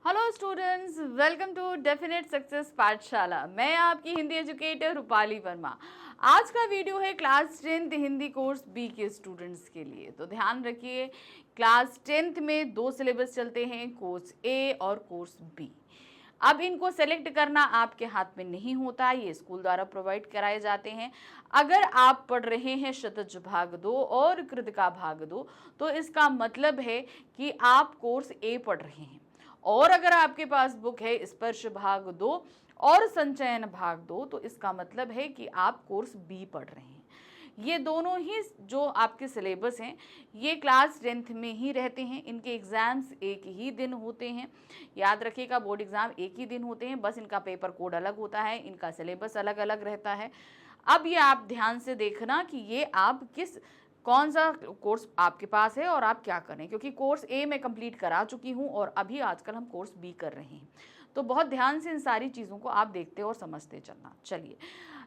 Hello students, welcome to definite success Pathshala. मैं आपकी Hindi educator Rupali Verma. आज का वीडियो है class 10th Hindi course B के स्टूडेंट्स के लिए। तो ध्यान रखिए, क्लास 10th में दो सिलेबस चलते हैं, कोर्स ए और कोर्स बी। अब इनको सेलेक्ट करना आपके हाथ में नहीं होता, ये स्कूल द्वारा प्रोवाइड कराए जाते हैं। अगर आप पढ़ रहे हैं शतज भाग 2 और कृतिका भाग 2, तो इसका मतलब है कि आप कोर्स ए पढ़ रहे हैं। और अगर आपके पास बुक है स्पर्श भाग 2 और संचयन भाग 2, तो इसका मतलब है कि आप कोर्स बी पढ़ रहे हैं। ये दोनों ही जो आपके सिलेबस हैं, ये क्लास 10th में ही रहते हैं। इनके एग्ज़ाम्स एक ही दिन होते हैं। याद रखिएगा, बोर्ड एग्ज़ाम एक ही दिन होते हैं, बस इनका पेपर कोड अलग होता है, इनका सिलेबस अलग अलग रहता है। अब ये आप ध्यान से देखना कि ये आप कौन सा कोर्स आपके पास है और आप क्या करें, क्योंकि कोर्स ए मैं कंप्लीट करा चुकी हूँ और अभी आजकल हम कोर्स बी कर रहे हैं। तो बहुत ध्यान से इन सारी चीज़ों को आप देखते और समझते चलना। चलिए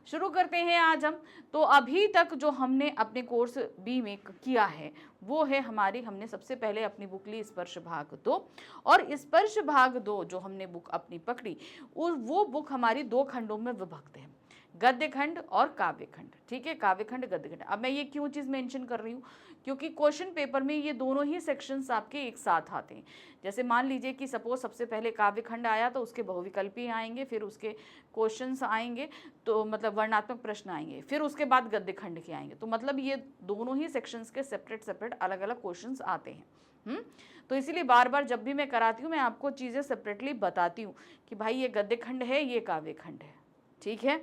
शुरू करते हैं आज हम। तो अभी तक जो हमने अपने कोर्स बी में किया है वो है हमने सबसे पहले अपनी बुक ली स्पर्श भाग 2, और स्पर्श भाग 2 जो हमने बुक अपनी पकड़ी, वो बुक हमारी दो खंडों में विभक्त है, गद्य खंड और काव्य खंड। ठीक है, काव्य खंड गद्य खंड। अब मैं ये क्यों चीज़ मेंशन कर रही हूँ, क्योंकि क्वेश्चन पेपर में ये दोनों ही सेक्शंस आपके एक साथ आते हैं। जैसे मान लीजिए कि सपोज सबसे पहले काव्य खंड आया, तो उसके बहुविकल्पी आएंगे, फिर उसके क्वेश्चंस आएंगे, तो मतलब वर्णात्मक प्रश्न आएंगे, फिर उसके बाद गद्य खंड के आएंगे। तो मतलब ये दोनों ही सेक्शंस के सेपरेट सेपरेट अलग अलग क्वेश्चंस आते हैं। तो इसीलिए बार बार जब भी मैं कराती हूँ, मैं आपको चीज़ें सेपरेटली बताती हूँ कि भाई ये गद्य खंड है, ये काव्य खंड है। ठीक है,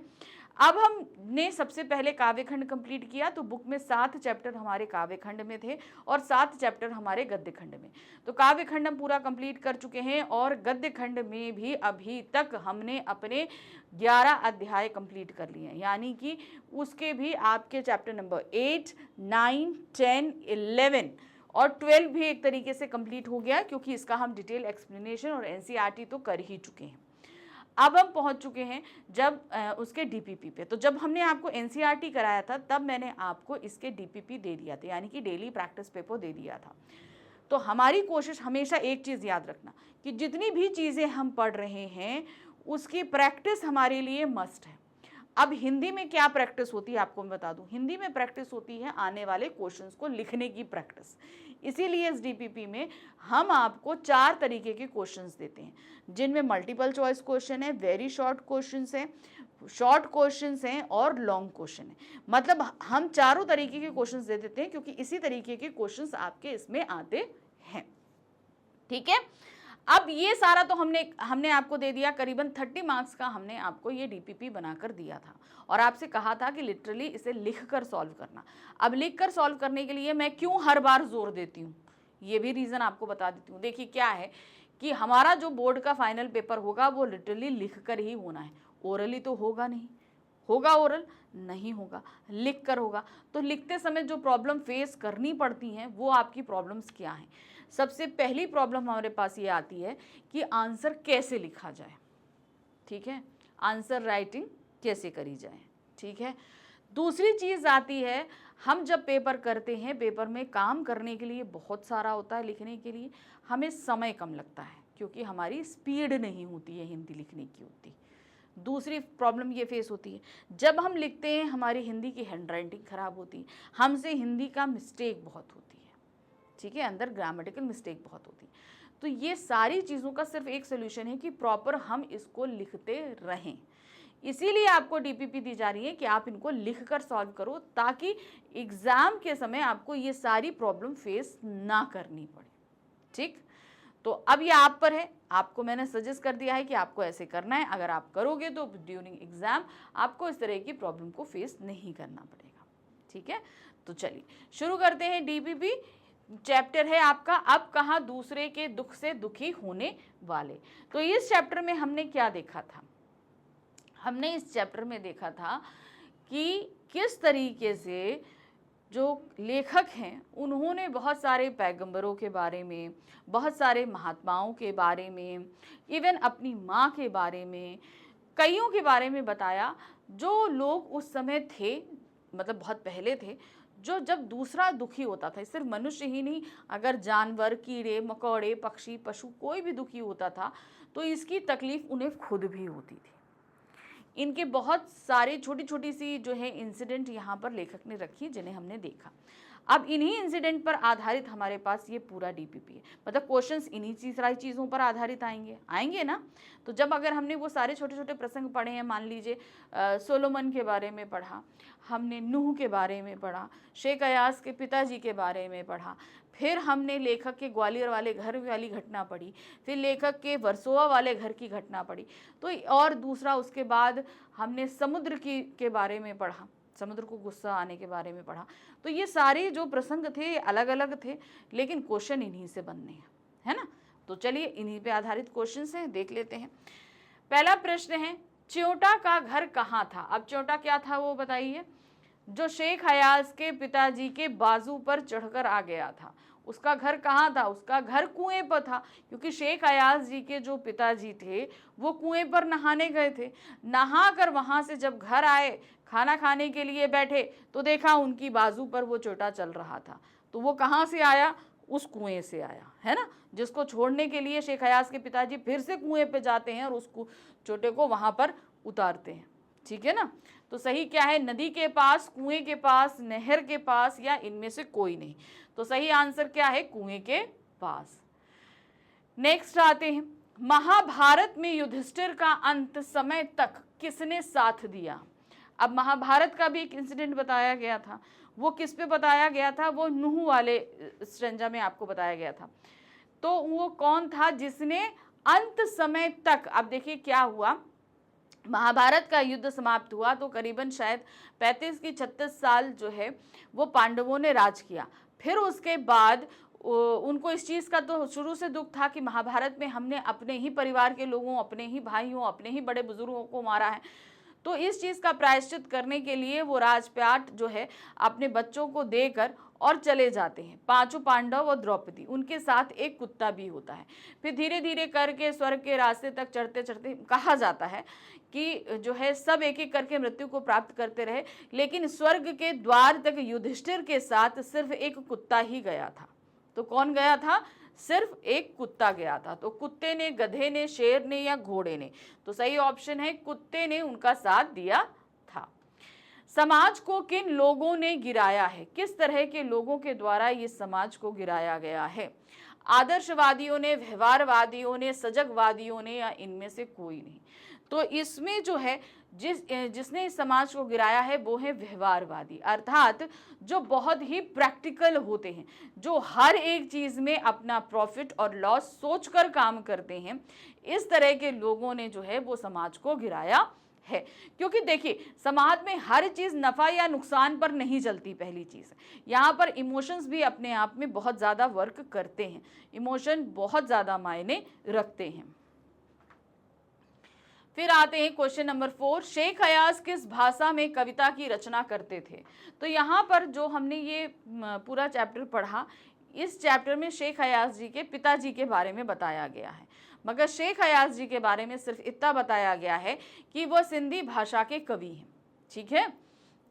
अब हमने सबसे पहले काव्य खंड कंप्लीट किया, तो बुक में 7 चैप्टर हमारे काव्य खंड में थे और 7 चैप्टर हमारे गद्य खंड में। तो काव्य खंड हम पूरा कंप्लीट कर चुके हैं, और गद्य खंड में भी अभी तक हमने अपने 11 अध्याय कंप्लीट कर लिए हैं। यानी कि उसके भी आपके चैप्टर नंबर 8, 9, 10, 11 और 12 भी एक तरीके से कंप्लीट हो गया, क्योंकि इसका हम डिटेल एक्सप्लेनेशन और एनसीईआरटी तो कर ही चुके हैं। अब हम पहुंच चुके हैं जब उसके डीपीपी पे। तो जब हमने आपको एनसीईआरटी कराया था, तब मैंने आपको इसके डीपीपी दे दिया था, यानी कि डेली प्रैक्टिस पेपर दे दिया था। तो हमारी कोशिश हमेशा एक चीज़ याद रखना कि जितनी भी चीज़ें हम पढ़ रहे हैं उसकी प्रैक्टिस हमारे लिए मस्ट है। अब हिंदी में क्या प्रैक्टिस होती है आपको मैं बता दूं। हिंदी में प्रैक्टिस होती है आने वाले क्वेश्चंस को लिखने की प्रैक्टिस। इसीलिए इस डीपीपी में हम आपको 4 तरीके के क्वेश्चंस देते हैं, जिनमें मल्टीपल चॉइस क्वेश्चन है, वेरी शॉर्ट क्वेश्चंस हैं, शॉर्ट क्वेश्चंस हैं और लॉन्ग क्वेश्चन है। मतलब हम चारों तरीके के क्वेश्चंस दे देते हैं, क्योंकि इसी तरीके के क्वेश्चंस आपके इसमें आते हैं। ठीक है, अब ये सारा तो हमने आपको दे दिया, करीबन 30 मार्क्स का हमने आपको ये डीपीपी बनाकर दिया था, और आपसे कहा था कि लिटरली इसे लिखकर सॉल्व करना। अब लिखकर सॉल्व करने के लिए मैं क्यों हर बार जोर देती हूँ, ये भी रीज़न आपको बता देती हूँ। देखिए क्या है कि हमारा जो बोर्ड का फाइनल पेपर होगा वो लिटरली लिख कर ही होना है, ओरली तो होगा नहीं। होगा ओरल? नहीं होगा, लिख कर होगा। तो लिखते समय जो प्रॉब्लम फेस करनी पड़ती हैं वो आपकी प्रॉब्लम्स क्या हैं। सबसे पहली प्रॉब्लम हमारे पास ये आती है कि आंसर कैसे लिखा जाए। ठीक है, आंसर राइटिंग कैसे करी जाए। ठीक है, दूसरी चीज़ आती है, हम जब पेपर करते हैं, पेपर में काम करने के लिए बहुत सारा होता है, लिखने के लिए हमें समय कम लगता है, क्योंकि हमारी स्पीड नहीं होती है हिंदी लिखने की होती। दूसरी प्रॉब्लम ये फेस होती है, जब हम लिखते हैं हमारी हिंदी की हैंड राइटिंग ख़राब होती है, हमसे हिंदी का मिस्टेक बहुत होती है। ठीक है, अंदर ग्रामेटिकल मिस्टेक बहुत होती है। तो ये सारी चीज़ों का सिर्फ एक सोल्यूशन है कि प्रॉपर हम इसको लिखते रहें। इसीलिए आपको डीपीपी दी जा रही है कि आप इनको लिखकर सॉल्व करो, ताकि एग्ज़ाम के समय आपको ये सारी प्रॉब्लम फेस ना करनी पड़े। ठीक, तो अब ये आप पर है, आपको मैंने सजेस्ट कर दिया है कि आपको ऐसे करना है। अगर आप करोगे तो ड्यूरिंग एग्जाम आपको इस तरह की प्रॉब्लम को फेस नहीं करना पड़ेगा। ठीक है, तो चलिए शुरू करते हैं। डीपीपी चैप्टर है आपका अब कहाँ दूसरे के दुख से दुखी होने वाले। तो इस चैप्टर में हमने क्या देखा था, हमने इस चैप्टर में देखा था कि किस तरीके से जो लेखक हैं उन्होंने बहुत सारे पैगंबरों के बारे में, बहुत सारे महात्माओं के बारे में, इवन अपनी माँ के बारे में, कईयों के बारे में बताया, जो लोग उस समय थे, मतलब बहुत पहले थे, जब दूसरा दुखी होता था, सिर्फ मनुष्य ही नहीं, अगर जानवर, कीड़े मकोड़े, पक्षी, पशु कोई भी दुखी होता था तो इसकी तकलीफ उन्हें खुद भी होती थी। इनके बहुत सारे छोटी छोटी सी जो है इंसिडेंट यहाँ पर लेखक ने रखी जिन्हें हमने देखा। अब इन्हीं इंसिडेंट पर आधारित हमारे पास ये पूरा डीपीपी है, मतलब क्वेश्चंस इन्हीं सारी चीज़ों पर आधारित आएंगे ना। तो जब अगर हमने वो सारे छोटे छोटे प्रसंग पढ़े हैं, मान लीजिए सोलोमन के बारे में पढ़ा, हमने नूह के बारे में पढ़ा, शेख अयास के पिताजी के बारे में पढ़ा, फिर हमने लेखक के ग्वालियर वाले घर वाली घटना पढ़ी, फिर लेखक के वर्सोवा वाले घर की घटना पढ़ी, तो और दूसरा उसके बाद हमने समुद्र के बारे में पढ़ा, समुद्र को गुस्सा आने के बारे में पढ़ा। तो ये सारे जो प्रसंग थे अलग अलग थे, लेकिन क्वेश्चन इन्हीं से बनने हैं, है ना। तो चलिए इन्हीं पे आधारित क्वेश्चन से देख लेते हैं। पहला प्रश्न है, च्योटा का घर कहाँ था। अब च्योटा क्या था वो बताइए। जो शेख अयास के पिताजी के बाजू पर चढ़कर आ गया था, उसका घर कहाँ था। उसका घर कुएं पर था, क्योंकि शेख अयास जी के जो पिताजी थे वो कुएं पर नहाने गए थे। नहा कर वहां से जब घर आए, खाना खाने के लिए बैठे, तो देखा उनकी बाजू पर वो चोटा चल रहा था। तो वो कहाँ से आया, उस कुएं से आया, है ना, जिसको छोड़ने के लिए शेख अयास के पिताजी फिर से कुएं पे जाते हैं और उस चोटे को वहां पर उतारते हैं। ठीक है ना। तो सही क्या है, नदी के पास, कुएं के पास, नहर के पास, या इनमें से कोई नहीं। तो सही आंसर क्या है, कुएं के पास। नेक्स्ट आते हैं, महाभारत में युधिष्ठिर का अंत समय तक किसने साथ दिया। अब महाभारत का भी एक इंसिडेंट बताया गया था, वो किस पे बताया गया था, वो नूह वाले स्ट्रेंजा में आपको बताया गया था। तो वो कौन था जिसने अंत समय तक, अब देखिए क्या हुआ, महाभारत का युद्ध समाप्त हुआ तो करीबन शायद 35 की 36 साल जो है वो पांडवों ने राज किया। फिर उसके बाद उनको इस चीज़ का तो शुरू से दुख था कि महाभारत में हमने अपने ही परिवार के लोगों, अपने ही भाइयों, अपने ही बड़े बुजुर्गों को मारा है। तो इस चीज़ का प्रायश्चित करने के लिए वो राजपाट जो है अपने बच्चों को देकर और चले जाते हैं। पांचों पांडव और द्रौपदी, उनके साथ एक कुत्ता भी होता है। फिर धीरे धीरे करके स्वर्ग के रास्ते तक चढ़ते चढ़ते कहा जाता है कि जो है सब एक एक करके मृत्यु को प्राप्त करते रहे, लेकिन स्वर्ग के द्वार तक युधिष्ठिर के साथ सिर्फ एक कुत्ता ही गया था। तो कौन गया था, सिर्फ एक कुत्ता गया था। तो कुत्ते ने, गधे ने, शेर ने या घोड़े ने। तो सही ऑप्शन है कुत्ते ने उनका साथ दिया था। समाज को किन लोगों ने गिराया है, किस तरह के लोगों के द्वारा ये समाज को गिराया गया है। आदर्शवादियों ने, व्यवहारवादियों ने, सजगवादियों ने, या इनमें से कोई नहीं। तो इसमें जो है जिसने इस समाज को गिराया है वो है व्यवहारवादी, अर्थात जो बहुत ही प्रैक्टिकल होते हैं, जो हर एक चीज में अपना प्रॉफिट और लॉस सोचकर काम करते हैं। इस तरह के लोगों ने जो है वो समाज को गिराया है। क्योंकि देखिए समाज में हर चीज नफा या नुकसान पर नहीं चलती। पहली चीज यहाँ पर इमोशंस भी अपने आप में बहुत ज्यादा वर्क करते हैं, इमोशन बहुत ज्यादा मायने रखते हैं। फिर आते हैं क्वेश्चन नंबर 4, शेख अयास किस भाषा में कविता की रचना करते थे। तो यहाँ पर जो हमने ये पूरा चैप्टर पढ़ा, इस चैप्टर में शेख अयास जी के पिताजी के बारे में बताया गया है, मगर शेख अयास जी के बारे में सिर्फ इतना बताया गया है कि वह सिंधी भाषा के कवि हैं। ठीक है,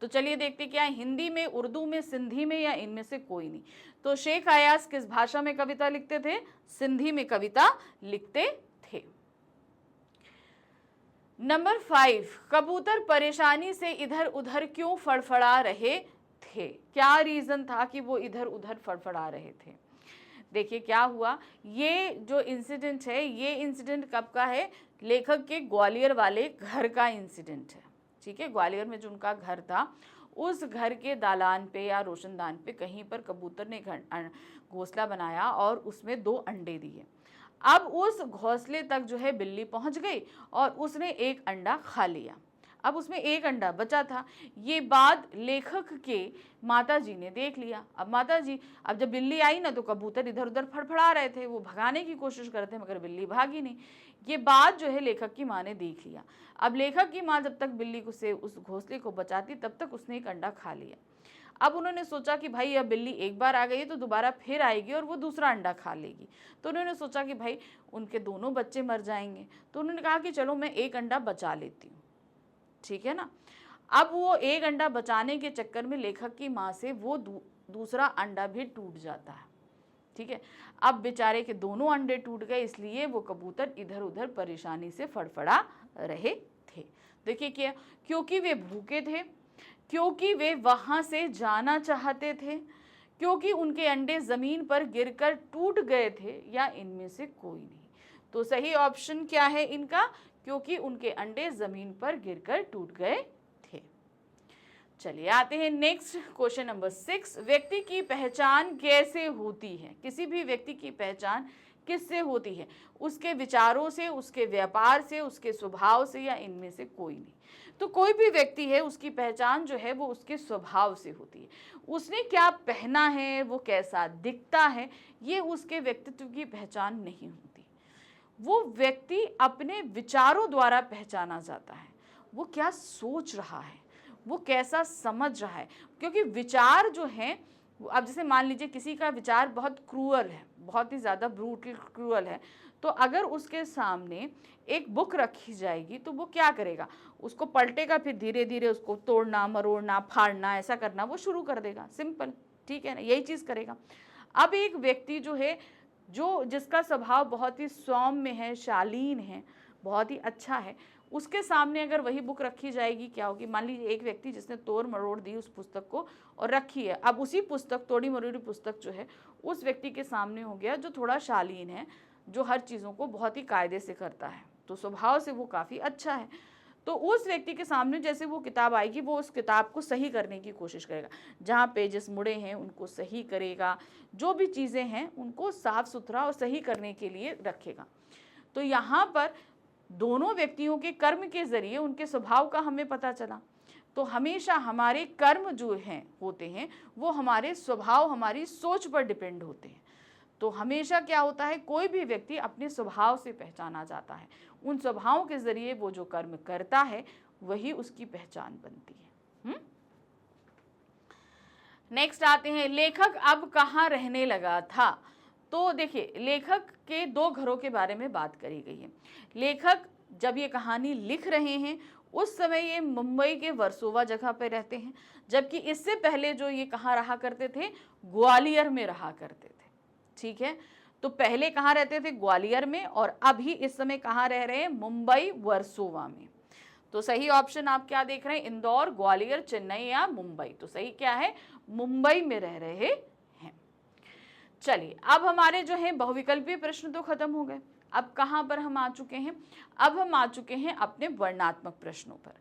तो चलिए देखते क्या है, हिंदी में, उर्दू में, सिंधी में, या इनमें से कोई नहीं। तो शेख अयास किस भाषा में कविता लिखते थे, सिंधी में कविता लिखते थे। नंबर 5, कबूतर परेशानी से इधर उधर क्यों फड़फड़ा रहे थे। क्या रीजन था कि वो इधर उधर फड़फड़ा रहे थे। देखिए क्या हुआ, ये जो इंसिडेंट है, ये इंसिडेंट कब का है, लेखक के ग्वालियर वाले घर का इंसिडेंट है। ठीक है, ग्वालियर में जो उनका घर था, उस घर के दालान पे या रोशनदान पे कहीं पर कबूतर ने घोंसला बनाया और उसमें 2 अंडे दिए। अब उस घोंसले तक जो है बिल्ली पहुंच गई और उसने एक अंडा खा लिया। अब उसमें एक अंडा बचा था। ये बात लेखक के माताजी ने देख लिया। अब माताजी, अब जब बिल्ली आई ना तो कबूतर इधर उधर फड़फड़ा रहे थे, वो भगाने की कोशिश करते मगर बिल्ली भागी नहीं। ये बात जो है लेखक की माँ ने देख लिया। अब लेखक की माँ जब तक बिल्ली को से उस घोंसले को बचाती, तब तक उसने एक अंडा खा लिया। अब उन्होंने सोचा कि भाई अब बिल्ली एक बार आ गई तो दोबारा फिर आएगी और वो दूसरा अंडा खा लेगी। तो उन्होंने सोचा कि भाई उनके दोनों बच्चे मर जाएंगे। तो उन्होंने कहा कि चलो मैं एक अंडा बचा लेती हूँ। ठीक है ना। अब वो एक अंडा बचाने के चक्कर में लेखक की माँ से वो दूसरा अंडा भी टूट जाता है। ठीक है, अब बेचारे के दोनों अंडे टूट गए, इसलिए वो कबूतर इधर उधर परेशानी से फड़फड़ा रहे थे। देखिए क्या, क्योंकि वे भूखे थे, क्योंकि वे वहां से जाना चाहते थे, क्योंकि उनके अंडे जमीन पर गिरकर टूट गए थे, या इनमें से कोई नहीं। तो सही ऑप्शन क्या है इनका, क्योंकि उनके अंडे जमीन पर गिरकर टूट गए थे। चलिए आते हैं नेक्स्ट क्वेश्चन नंबर 6। व्यक्ति की पहचान कैसे होती है? किसी भी व्यक्ति की पहचान किससे होती है? उसके विचारों से, उसके व्यापार से, उसके स्वभाव से, या इनमें से कोई नहीं। तो कोई भी व्यक्ति है उसकी पहचान जो है वो उसके स्वभाव से होती है। उसने क्या पहना है, वो कैसा दिखता है, ये उसके व्यक्तित्व की पहचान नहीं होती। वो व्यक्ति अपने विचारों द्वारा पहचाना जाता है। वो क्या सोच रहा है, वो कैसा समझ रहा है, क्योंकि विचार जो है, अब जैसे मान लीजिए किसी का विचार बहुत क्रूअल है, बहुत ही ज़्यादा ब्रूटल क्रूअल है, तो अगर उसके सामने एक बुक रखी जाएगी तो वो क्या करेगा, उसको पलटेगा, फिर धीरे धीरे उसको तोड़ना, मरोड़ना, फाड़ना, ऐसा करना वो शुरू कर देगा। सिंपल, ठीक है ना, यही चीज़ करेगा। अब एक व्यक्ति जो है, जो जिसका स्वभाव बहुत ही सौम्य है, शालीन है, बहुत ही अच्छा है, उसके सामने अगर वही बुक रखी जाएगी, क्या होगी? मान लीजिए एक व्यक्ति जिसने तोड़ मरोड़ दी उस पुस्तक को और रखी है, अब उसी पुस्तक, तोड़ी मरोड़ी पुस्तक जो है उस व्यक्ति के सामने हो गया जो थोड़ा शालीन है, जो हर चीज़ों को बहुत ही कायदे से करता है, तो स्वभाव से वो काफ़ी अच्छा है। तो उस व्यक्ति के सामने जैसे वो किताब आएगी, वो उस किताब को सही करने की कोशिश करेगा, जहाँ पेजेस मुड़े हैं उनको सही करेगा, जो भी चीज़ें हैं उनको साफ सुथरा और सही करने के लिए रखेगा। तो यहाँ पर दोनों व्यक्तियों के कर्म के जरिए उनके स्वभाव का हमें पता चला। तो हमेशा हमारे कर्म जो हैं होते हैं वो हमारे स्वभाव, हमारी सोच पर डिपेंड होते हैं। तो हमेशा क्या होता है, कोई भी व्यक्ति अपने स्वभाव से पहचाना जाता है। उन स्वभावों के जरिए वो जो कर्म करता है वही उसकी पहचान बनती है। नेक्स्ट आते हैं, लेखक अब कहाँ रहने लगा था? तो देखिए, लेखक के 2 घरों के बारे में बात करी गई है। लेखक जब ये कहानी लिख रहे हैं उस समय ये मुंबई के वर्सोवा जगह पे रहते हैं, जबकि इससे पहले जो ये कहाँ रहा करते थे, ग्वालियर में रहा करते थे। ठीक है, तो पहले कहाँ रहते थे? ग्वालियर में, और अभी इस समय कहाँ रह रहे हैं? मुंबई वर्सोवा में। तो सही ऑप्शन आप क्या देख रहे हैं? इंदौर, ग्वालियर, चेन्नई या मुंबई। तो सही क्या है? मुंबई में रह रहे हैं। चलिए, अब हमारे जो है बहुविकल्पीय प्रश्न तो खत्म हो गए। अब कहाँ पर हम आ चुके हैं? अब हम आ चुके हैं अपने वर्णनात्मक प्रश्नों पर।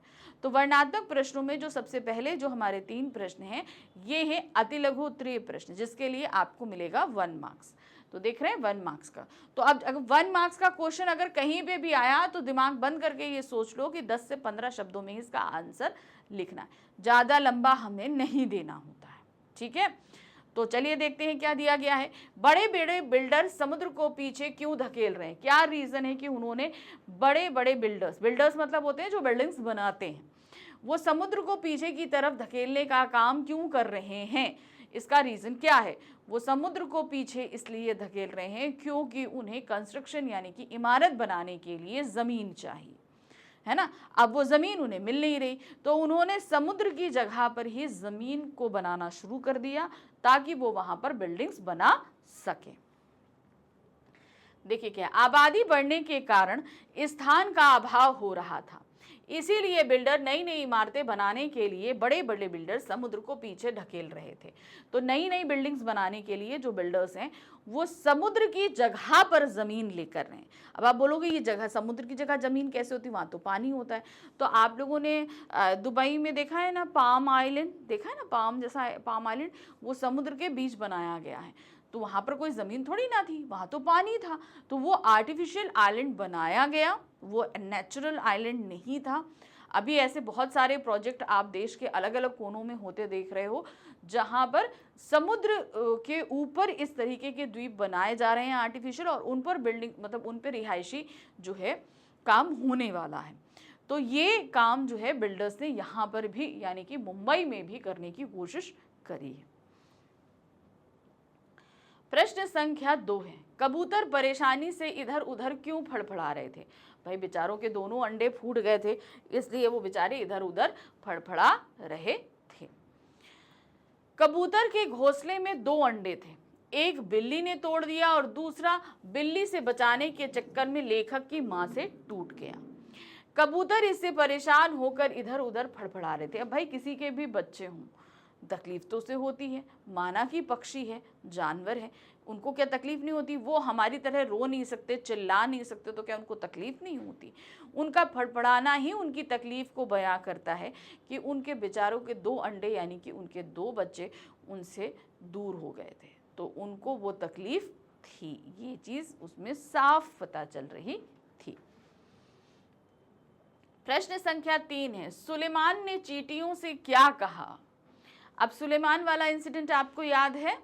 तो वर्णनात्मक प्रश्नों में जो सबसे पहले जो हमारे 3 प्रश्न हैं, ये है अति लघु उत्तरीय प्रश्न, जिसके लिए आपको मिलेगा 1 मार्क्स। तो देख रहे हैं 1 मार्क्स का। तो अब अगर 1 मार्क्स का क्वेश्चन अगर कहीं पे भी आया तो दिमाग बंद करके ये सोच लो कि 10 से 15 शब्दों में इसका आंसर लिखना है, ज़्यादा लंबा हमें नहीं देना होता है। ठीक है, तो चलिए देखते हैं क्या दिया गया है। बड़े बड़े बिल्डर समुद्र को पीछे क्यों धकेल रहे हैं? क्या रीजन है कि उन्होंने बड़े बड़े बिल्डर्स मतलब होते हैं जो बिल्डिंग्स बनाते हैं, वो समुद्र को पीछे की तरफ धकेलने का काम क्यों कर रहे हैं? इसका रीजन क्या है? वो समुद्र को पीछे इसलिए धकेल रहे हैं क्योंकि उन्हें कंस्ट्रक्शन यानी कि इमारत बनाने के लिए जमीन चाहिए, है ना। अब वो जमीन उन्हें मिल नहीं रही, तो उन्होंने समुद्र की जगह पर ही जमीन को बनाना शुरू कर दिया ताकि वो वहां पर बिल्डिंग्स बना सके। देखिए क्या, आबादी बढ़ने के कारण स्थान का अभाव हो रहा था, इसीलिए बिल्डर नई नई इमारतें बनाने के लिए बड़े बड़े बिल्डर समुद्र को पीछे ढकेल रहे थे। तो नई नई बिल्डिंग्स बनाने के लिए जो बिल्डर्स हैं वो समुद्र की जगह पर जमीन लेकर रहे हैं। अब आप बोलोगे ये जगह, समुद्र की जगह जमीन कैसे होती है? वहाँ तो पानी होता है। तो आप लोगों ने दुबई में देखा है ना, पाम आइलैंड देखा है ना, पाम जैसा पाम आइलैंड, वो समुद्र के बीच बनाया गया है। तो वहाँ पर कोई ज़मीन थोड़ी ना थी, वहाँ तो पानी था। तो वो आर्टिफिशियल आइलैंड बनाया गया, वो नेचुरल आइलैंड नहीं था। अभी ऐसे बहुत सारे प्रोजेक्ट आप देश के अलग अलग कोनों में होते देख रहे हो, जहाँ पर समुद्र के ऊपर इस तरीके के द्वीप बनाए जा रहे हैं आर्टिफिशियल, और उन पर बिल्डिंग मतलब उन पर रिहायशी जो है काम होने वाला है। तो ये काम जो है बिल्डर्स ने यहाँ पर भी यानी कि मुंबई में भी करने की कोशिश करी है। प्रश्न संख्या 2 है, कबूतर परेशानी से इधर उधर क्यों फड़फड़ा रहे थे? भाई बेचारों के दोनों अंडे फूट गए थे, इसलिए वो बेचारे इधर उधर फड़फड़ा रहे थे। कबूतर के घोंसले में 2 अंडे थे, एक बिल्ली ने तोड़ दिया और दूसरा बिल्ली से बचाने के चक्कर में लेखक की मां से टूट गया। कबूतर इससे परेशान होकर इधर उधर फड़फड़ा रहे थे। अब भाई किसी के भी बच्चे हों, तकलीफ तो उसे होती है, माना कि पक्षी है, जानवर है, उनको क्या तकलीफ नहीं होती? वो हमारी तरह रो नहीं सकते, चिल्ला नहीं सकते, तो क्या उनको तकलीफ नहीं होती? उनका फड़फड़ाना ही उनकी तकलीफ को बयां करता है कि उनके बेचारों के 2 अंडे यानी कि उनके 2 बच्चे उनसे दूर हो गए थे, तो उनको वो तकलीफ थी। ये चीज उसमें साफ पता चल रही थी। प्रश्न संख्या 3 है, सुलेमान ने चींटियों से क्या कहा? अब सुलेमान वाला इंसिडेंट आपको याद है?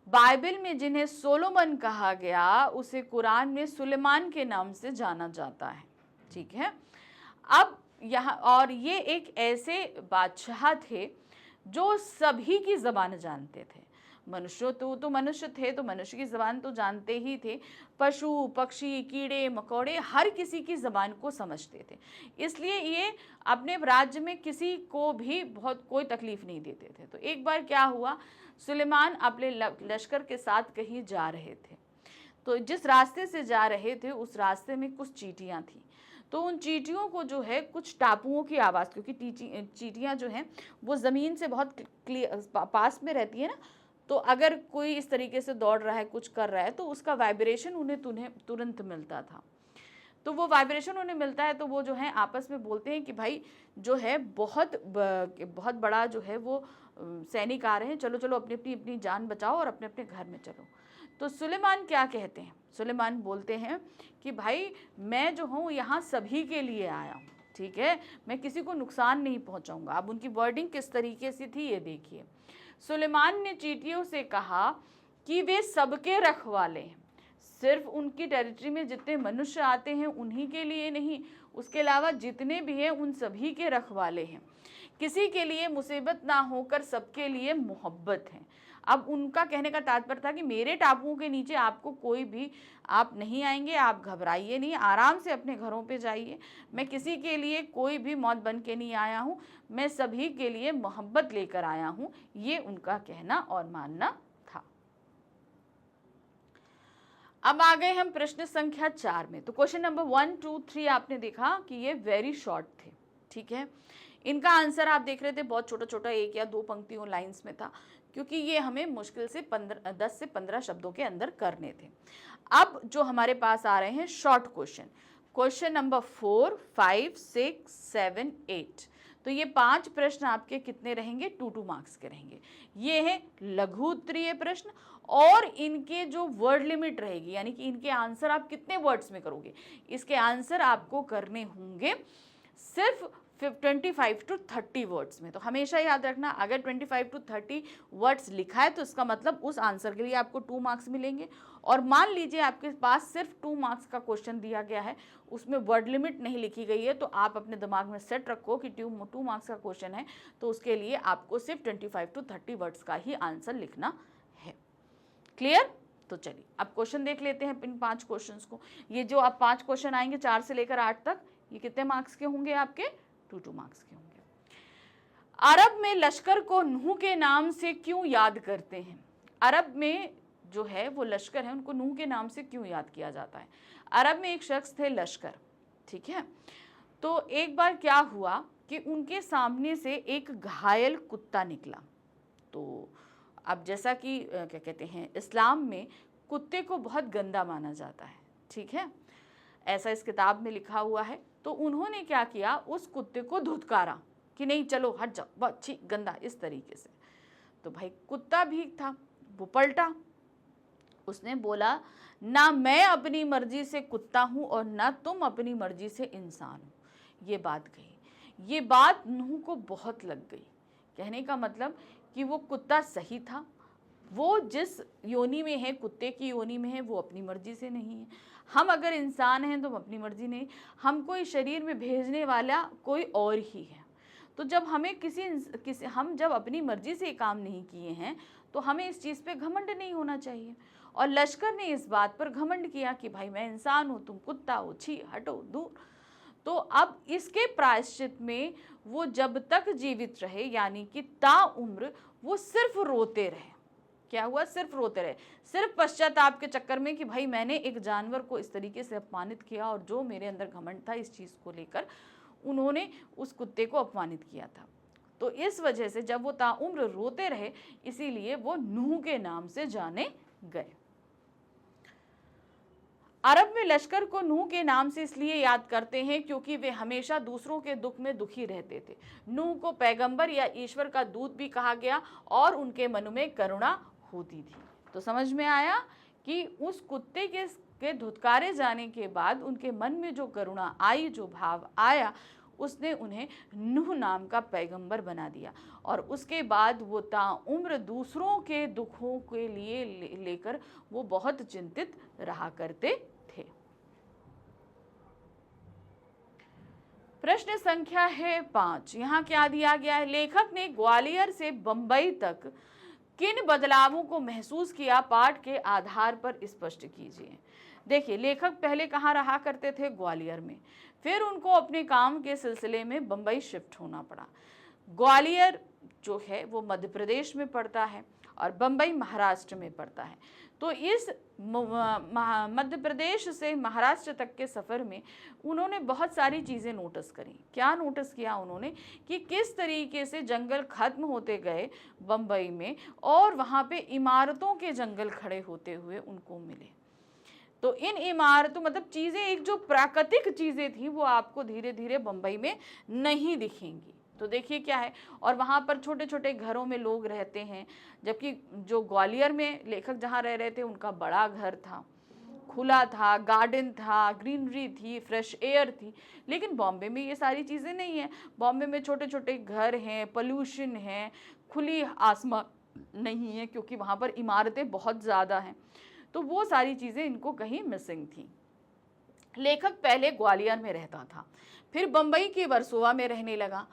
बाइबल में जिन्हें सोलोमन कहा गया, उसे कुरान में सुलेमान के नाम से जाना जाता है। ठीक है, अब यहाँ और ये एक ऐसे बादशाह थे जो सभी की ज़बान जानते थे। मनुष्य तो मनुष्य थे, तो मनुष्य की ज़बान तो जानते ही थे, पशु पक्षी कीड़े मकोड़े हर किसी की ज़बान को समझते थे, इसलिए ये अपने राज्य में किसी को भी बहुत कोई तकलीफ नहीं देते थे। तो एक बार क्या हुआ, सुलेमान अपने लश्कर के साथ कहीं जा रहे थे, तो जिस रास्ते से जा रहे थे उस रास्ते में कुछ चींटियाँ थी, तो उन चींटियों को जो है कुछ टापुओं की आवाज़, क्योंकि चींटियाँ जो हैं वो ज़मीन से बहुत पास में रहती है ना, तो अगर कोई इस तरीके से दौड़ रहा है, कुछ कर रहा है, तो उसका वाइब्रेशन उन्हें तुरंत मिलता था। तो वो वाइब्रेशन उन्हें मिलता है, तो वो जो है आपस में बोलते हैं कि भाई जो है बहुत बड़ा जो है वो सैनिक आ रहे हैं, चलो चलो अपनी अपनी अपनी जान बचाओ और अपने अपने घर में चलो। तो सुलेमान क्या कहते हैं? सुलेमान बोलते हैं कि भाई मैं जो हूँ यहाँ सभी के लिए आया हूँ, ठीक है, मैं किसी को नुकसान नहीं पहुँचाऊँगा। अब उनकी वर्डिंग किस तरीके से थी ये देखिए। सुलेमान ने चींटियों से कहा कि वे सबके रखवाले हैं, सिर्फ उनकी टेरिटरी में जितने मनुष्य आते हैं उन्हीं के लिए नहीं, उसके अलावा जितने भी हैं उन सभी के रखवाले हैं। किसी के लिए मुसीबत ना होकर सबके लिए मोहब्बत है। अब उनका कहने का तात्पर्य था कि मेरे टापुओं के नीचे आपको कोई भी आप नहीं आएंगे, आप घबराइए नहीं, आराम से अपने घरों पे जाइए। मैं किसी के लिए कोई भी मौत बन के नहीं आया हूँ, मैं सभी के लिए मोहब्बत लेकर आया हूँ। ये उनका कहना और मानना था। अब आ गए हम प्रश्न संख्या 4 में। तो क्वेश्चन नंबर 1, 2, 3 आपने देखा कि ये वेरी शॉर्ट थे, ठीक है। इनका आंसर आप देख रहे थे बहुत छोटा छोटा, 1 या 2 पंक्तियों लाइंस में था, क्योंकि ये हमें मुश्किल से 10 से 15 शब्दों के अंदर करने थे। अब जो हमारे पास आ रहे हैं शॉर्ट क्वेश्चन, क्वेश्चन नंबर 4, 5, 6, 7, 8। तो ये 5 प्रश्न आपके कितने रहेंगे? 2 मार्क्स के रहेंगे। ये है लघु उत्तरीय प्रश्न, और इनके जो वर्ड लिमिट रहेगी, यानी कि इनके आंसर आप कितने वर्ड्स में करोगे, इसके आंसर आपको करने होंगे सिर्फ 25 to 30 वर्ड्स में। तो हमेशा याद रखना, अगर 25 to 30 वर्ड्स लिखा है तो इसका मतलब उस आंसर के लिए आपको 2 मार्क्स मिलेंगे। और मान लीजिए आपके पास सिर्फ 2 मार्क्स का क्वेश्चन दिया गया है, उसमें वर्ड लिमिट नहीं लिखी गई है, तो आप अपने दिमाग में सेट रखो कि 2 मार्क्स का क्वेश्चन है, तो उसके लिए आपको सिर्फ 25 to 30 वर्ड्स का ही आंसर लिखना है। क्लियर? तो चलिए अब क्वेश्चन देख लेते हैं इन 5 क्वेश्चंस को। ये जो अब 5 क्वेश्चन आएंगे 4 से लेकर 8 तक, ये कितने मार्क्स के होंगे? आपके 2 मार्क्स के होंगे। अरब में लश्कर को नूह के नाम से क्यों याद करते हैं? अरब में जो है वो लश्कर है, उनको नूह के नाम से क्यों याद किया जाता है? अरब में एक शख्स थे लश्कर, ठीक है। तो एक बार क्या हुआ कि उनके सामने से एक घायल कुत्ता निकला। तो अब जैसा कि क्या कहते हैं, इस्लाम में कुत्ते को बहुत गंदा माना जाता है, ठीक है, ऐसा इस किताब में लिखा हुआ है। तो उन्होंने क्या किया, उस कुत्ते को धुतकारा कि नहीं चलो हट जाओ, बहुत छी गंदा, इस तरीके से। तो भाई कुत्ता भी था, वो पलटा, उसने बोला ना मैं अपनी मर्जी से कुत्ता हूँ और ना तुम अपनी मर्जी से इंसान हो। ये बात कही, ये बात नूह को बहुत लग गई। कहने का मतलब कि वो कुत्ता सही था, वो जिस योनि में है, कुत्ते की योनि में है, वो अपनी मर्जी से नहीं है। हम अगर इंसान हैं तो हम अपनी मर्जी नहीं, हमको इस शरीर में भेजने वाला कोई और ही है। तो जब हमें हम जब अपनी मर्जी से काम नहीं किए हैं तो हमें इस चीज़ पे घमंड नहीं होना चाहिए। और लश्कर ने इस बात पर घमंड किया कि भाई मैं इंसान हूँ, तुम कुत्ता हो, छी हटो दूर। तो अब इसके प्रायश्चित में वो जब तक जीवित रहे, यानी कि ताउम्र वो सिर्फ रोते रहे। क्या हुआ? सिर्फ रोते रहे, सिर्फ पश्चाताप के चक्कर में कि भाई मैंने एक जानवर को इस तरीके से अपमानित किया, और जो मेरे अंदर घमंड था इस चीज़ को लेकर उन्होंने उस कुत्ते को अपमानित किया था। तो इस वजह से जब वो ताउम्र रोते रहे, इसीलिए वो नूह के नाम से जाने गए। अरब में लश्कर को नूह के नाम से इसलिए याद करते हैं क्योंकि वे हमेशा दूसरों के दुख में दुखी रहते थे। नूह को पैगंबर या ईश्वर का दूत भी कहा गया और उनके मन में करुणा होती थी। तो समझ में आया कि उस कुत्ते के धुतकारे जाने के बाद उनके मन में जो करुणा आई, जो भाव आया, उसने उन्हें नूह नाम का पैगंबर बना दिया। और उसके बाद वो ताउम्र दूसरों के दुखों के लिए लेकर वो बहुत चिंतित रहा करते थे। प्रश्न संख्या है 5। यहाँ क्या दिया गया है? लेखक ने ग्वालियर से बंबई तक किन बदलावों को महसूस किया, पाठ के आधार पर स्पष्ट कीजिए। देखिए, लेखक पहले कहाँ रहा करते थे? ग्वालियर में। फिर उनको अपने काम के सिलसिले में बंबई शिफ्ट होना पड़ा। ग्वालियर जो है वो मध्य प्रदेश में पड़ता है और बंबई महाराष्ट्र में पड़ता है। तो इस मध्य प्रदेश से महाराष्ट्र तक के सफ़र में उन्होंने बहुत सारी चीज़ें नोटिस करी। क्या नोटिस किया उन्होंने? कि किस तरीके से जंगल खत्म होते गए बंबई में, और वहाँ पे इमारतों के जंगल खड़े होते हुए उनको मिले। तो इन इमारतों, मतलब चीज़ें, एक जो प्राकृतिक चीज़ें थी वो आपको धीरे धीरे बंबई में नहीं दिखेंगी। तो देखिए क्या है, और वहाँ पर छोटे छोटे घरों में लोग रहते हैं, जबकि जो ग्वालियर में लेखक जहाँ रह रहे थे उनका बड़ा घर था, खुला था, गार्डन था, ग्रीनरी थी, फ्रेश एयर थी। लेकिन बॉम्बे में ये सारी चीज़ें नहीं हैं। बॉम्बे में छोटे छोटे घर हैं, पोल्यूशन है, खुली आसमान नहीं है, क्योंकि वहाँ पर इमारतें बहुत ज़्यादा हैं। तो वो सारी चीज़ें इनको कहीं मिसिंग थी। लेखक पहले ग्वालियर में रहता था, फिर बंबई के वर्सोवा में रहने लगा।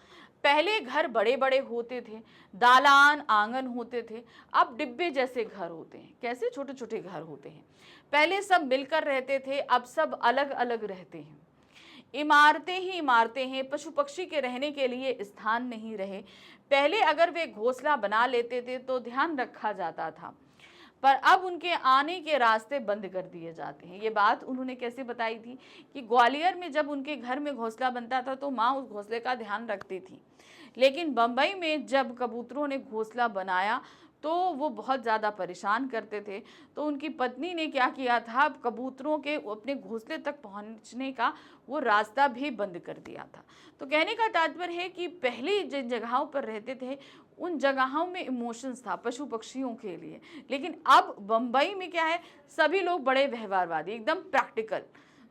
पहले घर बड़े बड़े होते थे, दालान आंगन होते थे, अब डिब्बे जैसे घर होते हैं। कैसे? छोटे छोटे घर होते हैं। पहले सब मिलकर रहते थे, अब सब अलग अलग रहते हैं। इमारतें ही इमारतें हैं, पशु पक्षी के रहने के लिए स्थान नहीं रहे। पहले अगर वे घोंसला बना लेते थे तो ध्यान रखा जाता था, पर अब उनके आने के रास्ते बंद कर दिए जाते हैं। ये बात उन्होंने कैसे बताई थी कि ग्वालियर में जब उनके घर में घोंसला बनता था तो माँ उस घोंसले का ध्यान रखती थी, लेकिन बंबई में जब कबूतरों ने घोंसला बनाया तो वो बहुत ज़्यादा परेशान करते थे। तो उनकी पत्नी ने क्या किया था, कबूतरों के अपने घोंसले तक पहुंचने का वो रास्ता भी बंद कर दिया था। तो कहने का तात्पर्य है कि पहले जिन जगहों पर रहते थे उन जगहों में इमोशंस था पशु पक्षियों के लिए, लेकिन अब बंबई में क्या है, सभी लोग बड़े व्यवहारवादी, एकदम प्रैक्टिकल।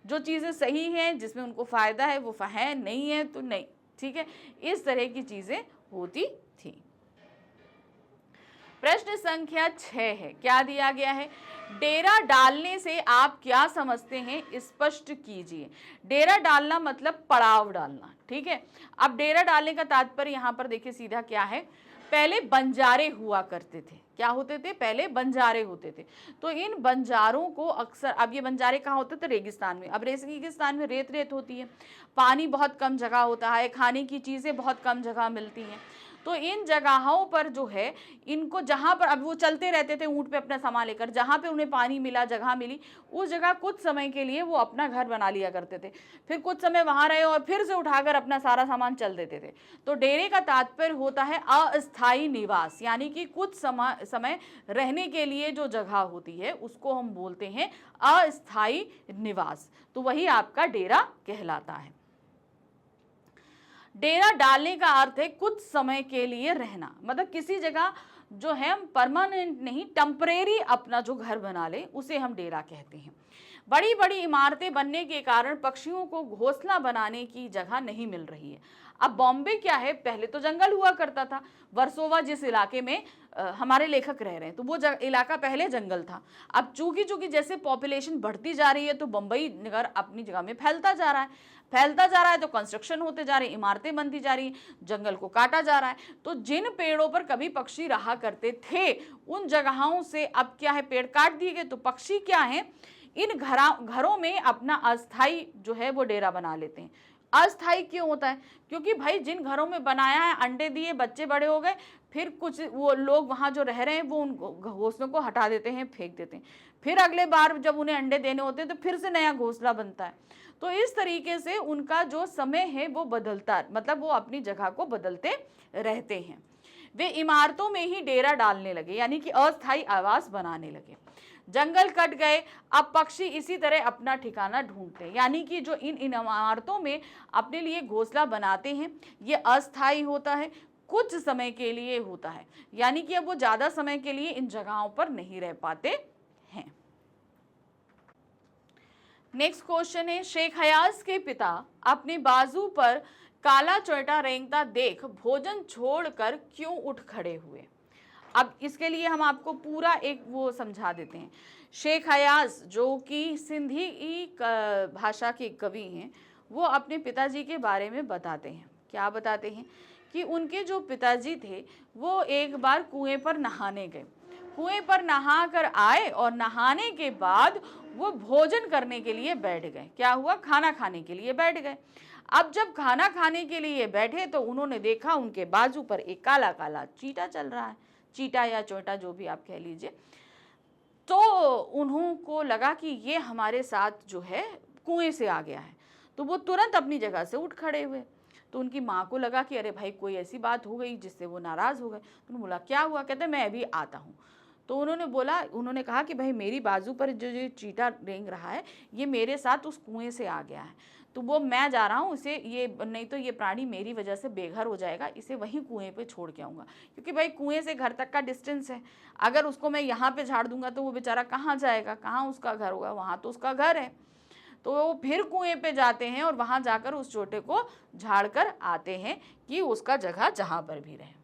जो चीज़ें सही हैं, जिसमें उनको फ़ायदा है वो है, नहीं है तो नहीं, ठीक है, इस तरह की चीज़ें होती थी। प्रश्न संख्या 6 है। क्या दिया गया है? डेरा डालने से आप क्या समझते हैं, स्पष्ट कीजिए। डेरा डालना मतलब पड़ाव डालना, ठीक है। अब डेरा डालने का तात्पर्य यहाँ पर देखिए सीधा क्या है। पहले बंजारे हुआ करते थे। क्या होते थे? पहले बंजारे होते थे। तो इन बंजारों को अक्सर, अब ये बंजारे कहाँ होते थे? रेगिस्तान में। अब रेगिस्तान में रेत रेत होती है, पानी बहुत कम जगह होता है, खाने की चीज़ें बहुत कम जगह मिलती हैं। तो इन जगहों पर जो है, इनको जहाँ पर, अब वो चलते रहते थे ऊँट पे अपना सामान लेकर, जहाँ पे उन्हें पानी मिला, जगह मिली, उस जगह कुछ समय के लिए वो अपना घर बना लिया करते थे। फिर कुछ समय वहाँ रहे और फिर से उठाकर अपना सारा सामान चल देते थे। तो डेरे का तात्पर्य होता है अस्थायी निवास, यानी कि कुछ समय रहने के लिए जो जगह होती है उसको हम बोलते हैं अस्थायी निवास। तो वही आपका डेरा कहलाता है। डेरा डालने का अर्थ है कुछ समय के लिए रहना, मतलब किसी जगह जो है हम परमानेंट नहीं, टेम्परेरी अपना जो घर बना ले उसे हम डेरा कहते हैं। बड़ी बड़ी इमारतें बनने के कारण पक्षियों को घोंसला बनाने की जगह नहीं मिल रही है। अब बॉम्बे क्या है, पहले तो जंगल हुआ करता था। वर्सोवा जिस इलाके में हमारे लेखक रह रहे हैं, तो वो इलाका पहले जंगल था। अब चूंकि जैसे पॉपुलेशन बढ़ती जा रही है तो बम्बई नगर अपनी जगह में फैलता जा रहा है, तो कंस्ट्रक्शन होते जा रहे हैं, इमारतें बनती जा रही हैं, जंगल को काटा जा रहा है। तो जिन पेड़ों पर कभी पक्षी रहा करते थे उन जगहों से अब क्या है, पेड़ काट दिए गए। तो पक्षी क्या है, इन घरों में अपना अस्थाई जो है वो डेरा बना लेते हैं। अस्थाई क्यों होता है, क्योंकि भाई जिन घरों में बनाया है, अंडे दिए, बच्चे बड़े हो गए, फिर कुछ वो लोग वहाँ जो रह रहे हैं वो उन घोंसलों को हटा देते हैं, फेंक देते हैं। फिर अगले बार जब उन्हें अंडे देने होते हैं तो फिर से नया घोंसला बनता है। तो इस तरीके से उनका जो समय है वो बदलता, मतलब वो अपनी जगह को बदलते रहते हैं। वे इमारतों में ही डेरा डालने लगे, यानी कि अस्थायी आवास बनाने लगे। जंगल कट गए, अब पक्षी इसी तरह अपना ठिकाना ढूंढते हैं, यानी कि जो इन इमारतों में अपने लिए घोंसला बनाते हैं ये अस्थायी होता है, कुछ समय के लिए होता है, यानी कि अब वो ज्यादा समय के लिए इन जगहों पर नहीं रह पाते हैं। नेक्स्ट क्वेश्चन है, शेख हयास के पिता अपने बाजू पर काला चोटा रेंगता देख भोजन छोड़कर क्यों उठ खड़े हुए। अब इसके लिए हम आपको पूरा एक वो समझा देते हैं। शेख हयास जो कि सिंधी भाषा के कवि हैं, वो अपने पिताजी के बारे में बताते हैं। क्या बताते हैं कि उनके जो पिताजी थे वो एक बार कुएं पर नहाने गए, कुएं पर नहा कर आए और नहाने के बाद वो भोजन करने के लिए बैठ गए। क्या हुआ, खाना खाने के लिए बैठ गए। अब जब खाना खाने के लिए बैठे तो उन्होंने देखा उनके बाजू पर एक काला काला चीटा चल रहा है, चीटा या चोटा जो भी आप कह लीजिए। तो उन्हों को लगा कि ये हमारे साथ जो है कुएं से आ गया है, तो वो तुरंत अपनी जगह से उठ खड़े हुए। तो उनकी माँ को लगा कि अरे भाई कोई ऐसी बात हो गई जिससे वो नाराज़ हो गए। तो उन्होंने बोला क्या हुआ, कहते मैं अभी आता हूँ। तो उन्होंने कहा कि भाई मेरी बाजू पर जो चीटा रेंग रहा है ये मेरे साथ उस कुएं से आ गया है, तो वो मैं जा रहा हूँ, उसे ये नहीं तो ये प्राणी मेरी वजह से बेघर हो जाएगा, इसे वहीं कुएं पे छोड़ के आऊँगा, क्योंकि भाई कुएं से घर तक का डिस्टेंस है। अगर उसको मैं यहाँ पे झाड़ दूंगा तो वो बेचारा कहाँ जाएगा, कहाँ उसका घर होगा, वहाँ तो उसका घर है। तो वो फिर कुएं पे जाते हैं और वहाँ जाकर उस चोटे को झाड़ कर आते हैं कि उसका जगह जहाँ पर भी रहे।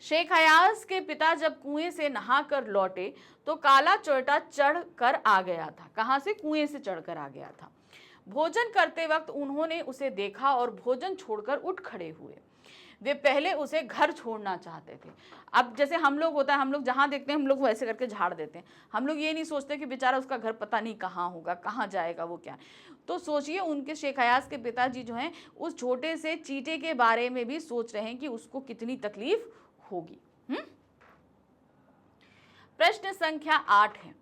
शेख हयास के पिता जब कुएं से नहाकर लौटे तो काला चोटा चढ़ कर आ गया था। कहाँ से, कुएं से चढ़कर आ गया था। भोजन करते वक्त उन्होंने उसे देखा और भोजन छोड़कर उठ खड़े हुए। वे पहले उसे घर छोड़ना चाहते थे। अब जैसे हम लोग होता है, हम लोग जहाँ देखते हैं हम लोग वैसे करके झाड़ देते हैं। हम लोग ये नहीं सोचते कि बेचारा उसका घर पता नहीं कहाँ होगा, कहाँ जाएगा, वो क्या। तो सोचिए उनके शेख हयास के पिताजी जो हैं उस छोटे से चीटे के बारे में भी सोच रहे हैं कि उसको कितनी तकलीफ होगी। प्रश्न संख्या 8 है,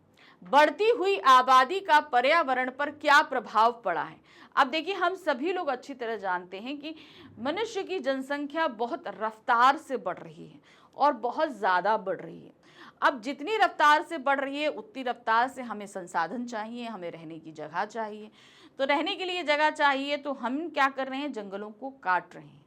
बढ़ती हुई आबादी का पर्यावरण पर क्या प्रभाव पड़ा है। अब देखिए हम सभी लोग अच्छी तरह जानते हैं कि मनुष्य की जनसंख्या बहुत रफ्तार से बढ़ रही है और बहुत ज़्यादा बढ़ रही है। अब जितनी रफ्तार से बढ़ रही है उतनी रफ्तार से हमें संसाधन चाहिए, हमें रहने की जगह चाहिए। तो रहने के लिए जगह चाहिए तो हम क्या कर रहे हैं, जंगलों को काट रहे हैं,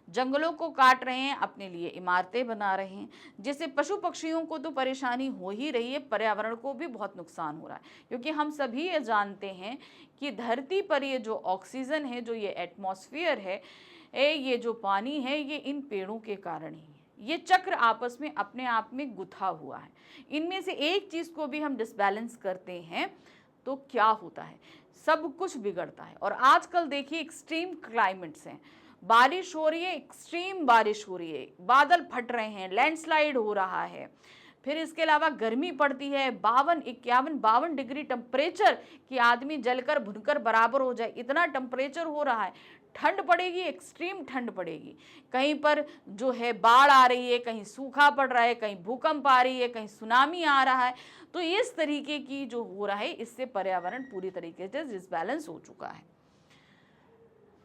जंगलों को काट रहे हैं, अपने लिए इमारतें बना रहे हैं, जिससे पशु पक्षियों को तो परेशानी हो ही रही है, पर्यावरण को भी बहुत नुकसान हो रहा है। क्योंकि हम सभी ये जानते हैं कि धरती पर ये जो ऑक्सीजन है, जो ये एटमॉस्फेयर है, ये जो पानी है, ये इन पेड़ों के कारण ही है। ये चक्र आपस में अपने आप में गुथा हुआ है। इनमें से एक चीज़ को भी हम डिसबैलेंस करते हैं तो क्या होता है, सब कुछ बिगड़ता है। और आजकल देखिए एक्सट्रीम क्लाइमेट्स हैं, बारिश हो रही है, एक्सट्रीम बारिश हो रही है, बादल फट रहे हैं, लैंडस्लाइड हो रहा है, फिर इसके अलावा गर्मी पड़ती है 52 डिग्री टेम्परेचर कि आदमी जलकर भुनकर बराबर हो जाए, इतना टेम्परेचर हो रहा है। ठंड पड़ेगी, एक्सट्रीम ठंड पड़ेगी, कहीं पर जो है बाढ़ आ रही है, कहीं सूखा पड़ रहा है, कहीं भूकंप आ रही है, कहीं सुनामी आ रहा है। तो इस तरीके की जो हो रहा है इससे पर्यावरण पूरी तरीके से डिसबैलेंस हो चुका है।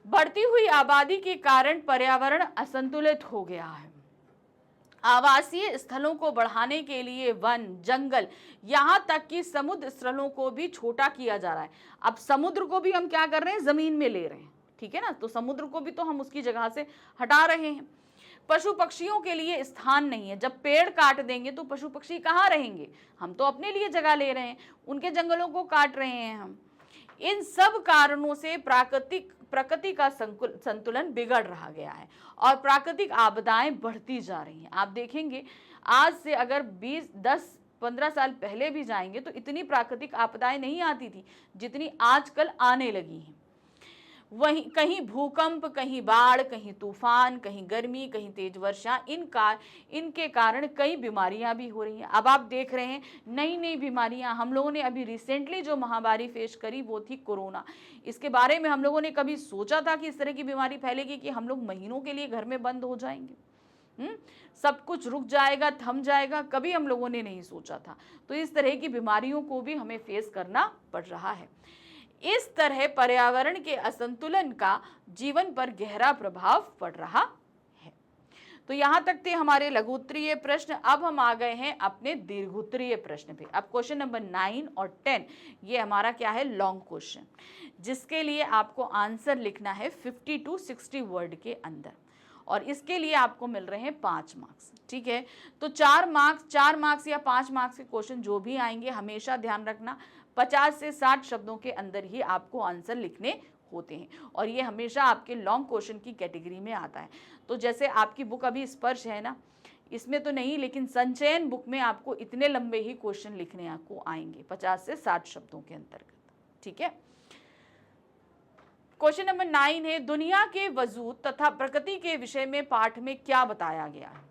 बढ़ती हुई आबादी के कारण पर्यावरण असंतुलित हो गया है। आवासीय स्थलों को बढ़ाने के लिए वन, जंगल, यहाँ तक कि समुद्र स्थलों को भी छोटा किया जा रहा है। अब समुद्र को भी हम क्या कर रहे हैं, जमीन में ले रहे हैं, ठीक है ना। तो समुद्र को भी तो हम उसकी जगह से हटा रहे हैं। पशु पक्षियों के लिए स्थान नहीं है। जब पेड़ काट देंगे तो पशु पक्षी कहाँ रहेंगे, हम तो अपने लिए जगह ले रहे हैं, उनके जंगलों को काट रहे हैं हम। इन सब कारणों से प्रकृति का संतुलन बिगड़ रहा गया है और प्राकृतिक आपदाएं बढ़ती जा रही हैं। आप देखेंगे आज से अगर 10-15 साल पहले भी जाएंगे तो इतनी प्राकृतिक आपदाएं नहीं आती थी जितनी आजकल आने लगी हैं। वहीं कहीं भूकंप, कहीं बाढ़, कहीं तूफान, कहीं गर्मी, कहीं तेज वर्षा, इनके कारण कई बीमारियां भी हो रही हैं। अब आप देख रहे हैं नई नई बीमारियां। हम लोगों ने अभी रिसेंटली जो महामारी फेस करी वो थी कोरोना। इसके बारे में हम लोगों ने कभी सोचा था कि इस तरह की बीमारी फैलेगी, कि हम लोग महीनों के लिए घर में बंद हो जाएंगे, सब कुछ रुक जाएगा, थम जाएगा? कभी हम लोगों ने नहीं सोचा था। तो इस तरह की बीमारियों को भी हमें फेस करना पड़ रहा है। इस तरह पर्यावरण के असंतुलन का जीवन पर गहरा प्रभाव पड़ रहा है। तो यहां तक थे हमारे लघुत्तरीय प्रश्न। अब हम आ गए हैं अपने दीर्घोत्तरीय प्रश्न पे। अब क्वेश्चन नंबर 9 और 10 ये हमारा क्या है, लॉन्ग क्वेश्चन, जिसके लिए आपको आंसर लिखना है 50 to 60 वर्ड के अंदर, और इसके लिए आपको मिल रहे हैं 5 मार्क्स। ठीक है, तो 4 मार्क्स या 5 मार्क्स के क्वेश्चन जो भी आएंगे, हमेशा ध्यान रखना 50 से 60 शब्दों के अंदर ही आपको आंसर लिखने होते हैं, और ये हमेशा आपके लॉन्ग क्वेश्चन की कैटेगरी में आता है। तो जैसे आपकी बुक अभी स्पर्श है ना, इसमें तो नहीं, लेकिन संचयन बुक में आपको इतने लंबे ही क्वेश्चन लिखने आपको आएंगे 50 से 60 शब्दों के अंतर्गत। ठीक है, क्वेश्चन नंबर 9 है, दुनिया के वजूद तथा प्रकृति के विषय में पाठ में क्या बताया गया है?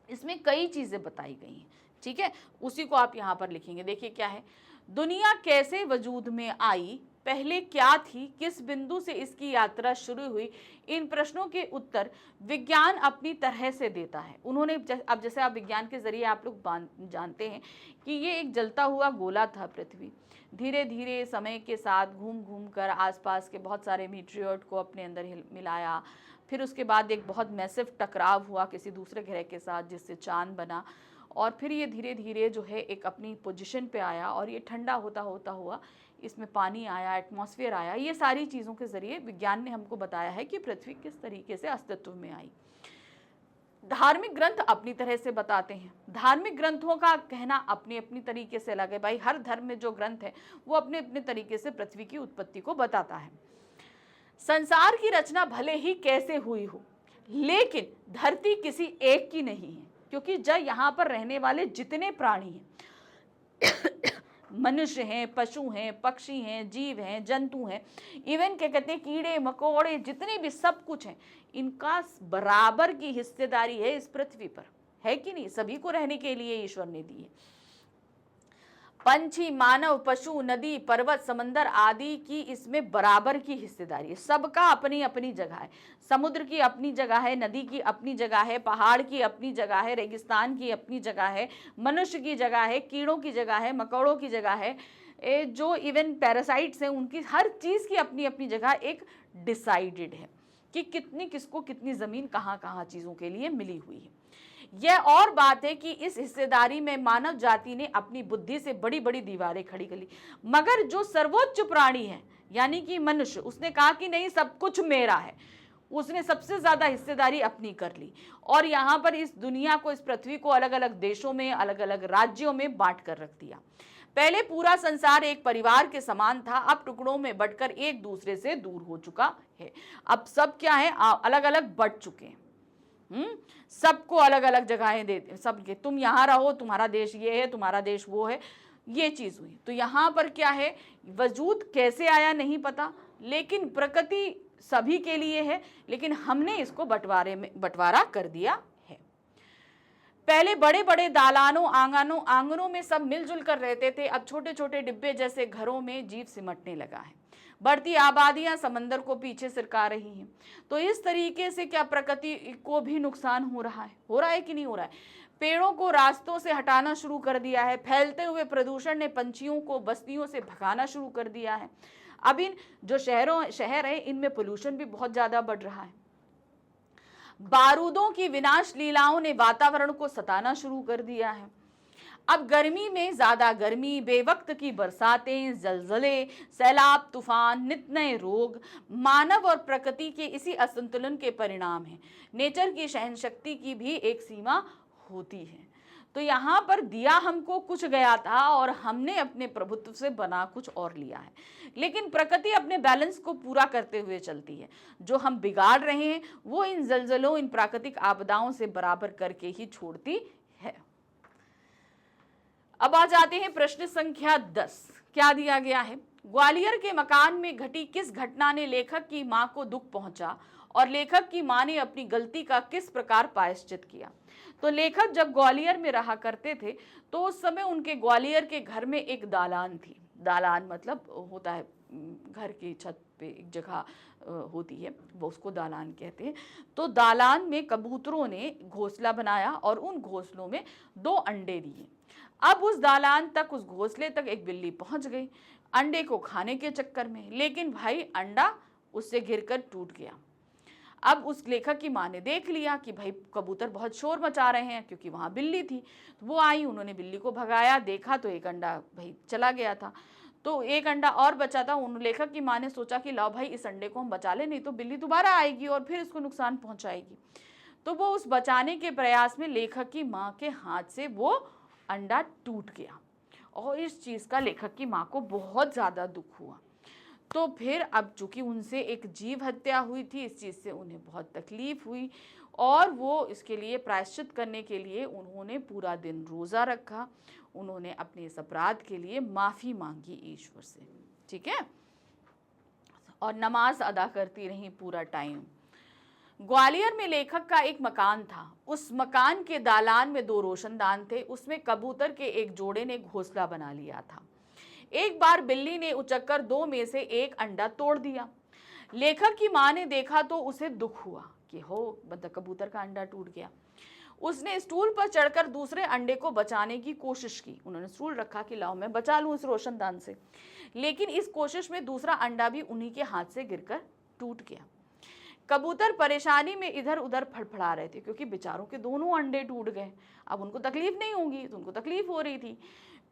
इसमें कई चीजें बताई गई हैं। ठीक है, उसी को आप यहाँ पर लिखेंगे। देखिए क्या है, दुनिया कैसे वजूद में आई, पहले क्या थी, किस बिंदु से इसकी यात्रा शुरू हुई, इन प्रश्नों के उत्तर विज्ञान अपनी तरह से देता है। उन्होंने अब जैसे आप विज्ञान के जरिए आप लोग जानते हैं कि ये एक जलता हुआ गोला था पृथ्वी। धीरे धीरे समय के साथ घूम घूम कर आसपास के बहुत सारे मीटियोर को अपने अंदर मिलाया। फिर उसके बाद एक बहुत मैसिव टकराव हुआ किसी दूसरे ग्रह के साथ, जिससे चांद बना, और फिर ये धीरे धीरे जो है एक अपनी पोजीशन पे आया, और ये ठंडा होता होता हुआ इसमें पानी आया, एटमॉस्फेयर आया। ये सारी चीज़ों के ज़रिए विज्ञान ने हमको बताया है कि पृथ्वी किस तरीके से अस्तित्व में आई। धार्मिक ग्रंथ अपनी तरह से बताते हैं। धार्मिक ग्रंथों का कहना अपनी अपनी तरीके से अलग है। भाई हर धर्म में जो ग्रंथ है वो अपने अपने तरीके से पृथ्वी की उत्पत्ति को बताता है। संसार की रचना भले ही कैसे हुई हो, लेकिन धरती किसी एक की नहीं है, क्योंकि जब यहाँ पर रहने वाले जितने प्राणी हैं मनुष्य हैं, पशु हैं, पक्षी हैं, जीव हैं, जंतु हैं, इवन क्या कहते हैं कीड़े मकोड़े, जितने भी सब कुछ हैं, इनका बराबर की हिस्सेदारी है इस पृथ्वी पर, है कि नहीं? सभी को रहने के लिए ईश्वर ने दी है। पंछी, मानव, पशु, नदी, पर्वत, समंदर आदि की इसमें बराबर की हिस्सेदारी है। सबका अपनी अपनी जगह है। समुद्र की अपनी जगह है, नदी की अपनी जगह है, पहाड़ की अपनी जगह है, रेगिस्तान की अपनी जगह है, मनुष्य की जगह है, कीड़ों की जगह है, मकोड़ों की जगह है, जो इवन पैरासाइट्स हैं उनकी, हर चीज़ की अपनी अपनी जगह एक डिसाइडेड है कि कितनी किसको कितनी ज़मीन कहाँ कहाँ चीज़ों के लिए मिली हुई है। यह और बात है कि इस हिस्सेदारी में मानव जाति ने अपनी बुद्धि से बड़ी बड़ी दीवारें खड़ी कर ली, मगर जो सर्वोच्च प्राणी है यानी कि मनुष्य, उसने कहा कि नहीं सब कुछ मेरा है। उसने सबसे ज्यादा हिस्सेदारी अपनी कर ली, और यहाँ पर इस दुनिया को, इस पृथ्वी को अलग अलग देशों में, अलग अलग राज्यों में बांट कर रख दिया। पहले पूरा संसार एक परिवार के समान था, अब टुकड़ों में बंटकर एक दूसरे से दूर हो चुका है। अब सब क्या है, अलग अलग बंट चुके हैं। सबको अलग अलग जगहें देते, सबके तुम यहाँ रहो, तुम्हारा देश ये है, तुम्हारा देश वो है, ये चीज हुई। तो यहाँ पर क्या है, वजूद कैसे आया नहीं पता, लेकिन प्रकृति सभी के लिए है, लेकिन हमने इसको बंटवारा कर दिया है। पहले बड़े बड़े दालानों, आंगनों में सब मिलजुल कर रहते थे, अब छोटे छोटे डिब्बे जैसे घरों में जीव सिमटने लगा है। बढ़ती आबादियां समंदर को पीछे सरका रही हैं। तो इस तरीके से क्या प्रकृति को भी नुकसान हो रहा है कि नहीं हो रहा है? पेड़ों को रास्तों से हटाना शुरू कर दिया है। फैलते हुए प्रदूषण ने पंछियों को बस्तियों से भगाना शुरू कर दिया है। अब इन जो शहर है इनमें पोल्यूशन भी बहुत ज्यादा बढ़ रहा है। बारूदों की विनाश लीलाओं ने वातावरण को सताना शुरू कर दिया है। अब गर्मी में ज्यादा गर्मी, बेवक्त की बरसातें, जलजले, सैलाब, तूफान, नित नए रोग मानव और प्रकृति के इसी असंतुलन के परिणाम हैं। नेचर की सहनशक्ति की भी एक सीमा होती है। तो यहाँ पर दिया हमको कुछ गया था और हमने अपने प्रभुत्व से बना कुछ और लिया है। लेकिन प्रकृति अपने बैलेंस को पूरा करते हुए चलती है। जो हम बिगाड़ रहे हैं वो इन जलजलों, इन प्राकृतिक आपदाओं से बराबर करके ही छोड़ती है। अब आ जाते हैं प्रश्न संख्या 10। क्या दिया गया है? ग्वालियर के मकान में घटी किस घटना ने लेखक की मां को दुख पहुंचा और लेखक की मां ने अपनी गलती का किस प्रकार प्रायश्चित किया? तो लेखक जब ग्वालियर में रहा करते थे तो उस समय उनके ग्वालियर के घर में एक दालान थी। दालान मतलब होता है घर की छत पे एक जगह होती है, वो उसको दालान कहते हैं। तो दालान में कबूतरों ने घोंसला बनाया और उन घोंसलों में 2 अंडे दिए। अब उस दालान तक, उस घोंसले तक एक बिल्ली पहुंच गई अंडे को खाने के चक्कर में, लेकिन भाई अंडा उससे गिरकर टूट गया। अब उस लेखक की माँ ने देख लिया कि भाई कबूतर बहुत शोर मचा रहे हैं, क्योंकि वहाँ बिल्ली थी। तो वो आई, उन्होंने बिल्ली को भगाया, देखा तो एक अंडा भाई चला गया था, तो एक अंडा और बचा था। उन लेखक की माँ ने सोचा कि लाओ भाई इस अंडे को हम बचा ले, नहीं तो बिल्ली दोबारा आएगी और फिर इसको नुकसान पहुंचाएगी। तो वो उस बचाने के प्रयास में लेखक की माँ के हाथ से वो अंडा टूट गया और इस चीज़ का लेखक की माँ को बहुत ज़्यादा दुख हुआ। तो फिर अब चूंकि उनसे एक जीव हत्या हुई थी, इस चीज़ से उन्हें बहुत तकलीफ हुई और वो इसके लिए प्रायश्चित करने के लिए उन्होंने पूरा दिन रोज़ा रखा। उन्होंने अपने इस अपराध के लिए माफ़ी मांगी ईश्वर से, ठीक है, और नमाज अदा करती रही पूरा टाइम। ग्वालियर में लेखक का एक मकान था। उस मकान के दालान में 2 रोशनदान थे। उसमें कबूतर के एक जोड़े ने घोंसला बना लिया था। एक बार बिल्ली ने उचक्कर 2 में से एक अंडा तोड़ दिया। लेखक की मां ने देखा तो उसे दुख हुआ कि हो, मतलब कबूतर का अंडा टूट गया। उसने स्टूल पर चढ़कर दूसरे अंडे को बचाने की कोशिश की। उन्होंने स्टूल रखा कि लाओ मैं बचा लूं इस रोशनदान से, लेकिन इस कोशिश में दूसरा अंडा भी उन्हीं के हाथ से गिरकर टूट गया। कबूतर परेशानी में इधर उधर फड़फड़ा रहे थे, क्योंकि बेचारों के दोनों अंडे टूट गए। अब उनको तकलीफ नहीं होगी तो उनको तकलीफ हो रही थी।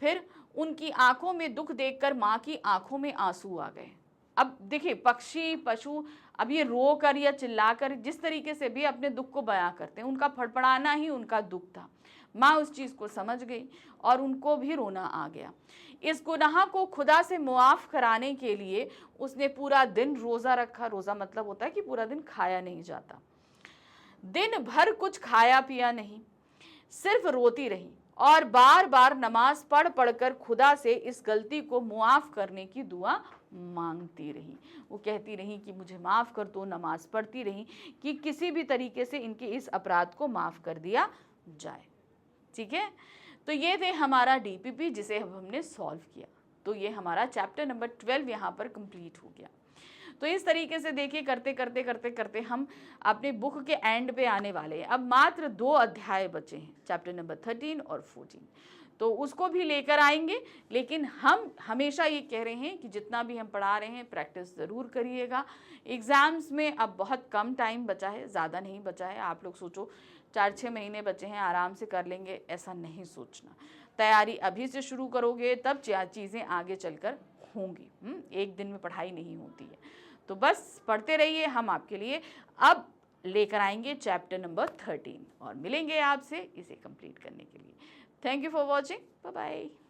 फिर उनकी आंखों में दुख देखकर माँ की आंखों में आंसू आ गए। अब देखिए, पक्षी पशु अब ये रो कर या चिल्ला कर जिस तरीके से भी अपने दुख को बयां करते हैं, उनका फड़फड़ाना ही उनका दुख था। माँ उस चीज़ को समझ गई और उनको भी रोना आ गया। इस गुनाह को खुदा से मुआफ़ कराने के लिए उसने पूरा दिन रोज़ा रखा। रोज़ा मतलब होता है कि पूरा दिन खाया नहीं जाता। दिन भर कुछ खाया पिया नहीं, सिर्फ रोती रही और बार बार नमाज पढ़ पढ़कर खुदा से इस गलती को मुआफ़ करने की दुआ मांगती रही। वो कहती रही कि मुझे माफ़ कर दो, नमाज पढ़ती रही कि किसी भी तरीके से इनके इस अपराध को माफ़ कर दिया जाए, ठीक है। तो ये थे हमारा डीपीपी जिसे हमने सॉल्व किया। तो ये हमारा चैप्टर नंबर 12 यहाँ पर कंप्लीट हो गया। तो इस तरीके से देखिए, करते करते करते करते हम अपने बुक के एंड पे आने वाले हैं। अब मात्र 2 अध्याय बचे हैं, चैप्टर नंबर 13 और 14, तो उसको भी लेकर आएंगे। लेकिन हम हमेशा ये कह रहे हैं कि जितना भी हम पढ़ा रहे हैं प्रैक्टिस ज़रूर करिएगा। एग्ज़ाम्स में अब बहुत कम टाइम बचा है, ज़्यादा नहीं बचा है। आप लोग सोचो 4-6 महीने बचे हैं, आराम से कर लेंगे, ऐसा नहीं सोचना। तैयारी अभी से शुरू करोगे तब चीज़ें आगे चलकर होंगी। एक दिन में पढ़ाई नहीं होती है। तो बस पढ़ते रहिए। हम आपके लिए अब लेकर आएंगे चैप्टर नंबर 13 और मिलेंगे आपसे इसे कंप्लीट करने के लिए। Thank you for watching. Bye bye.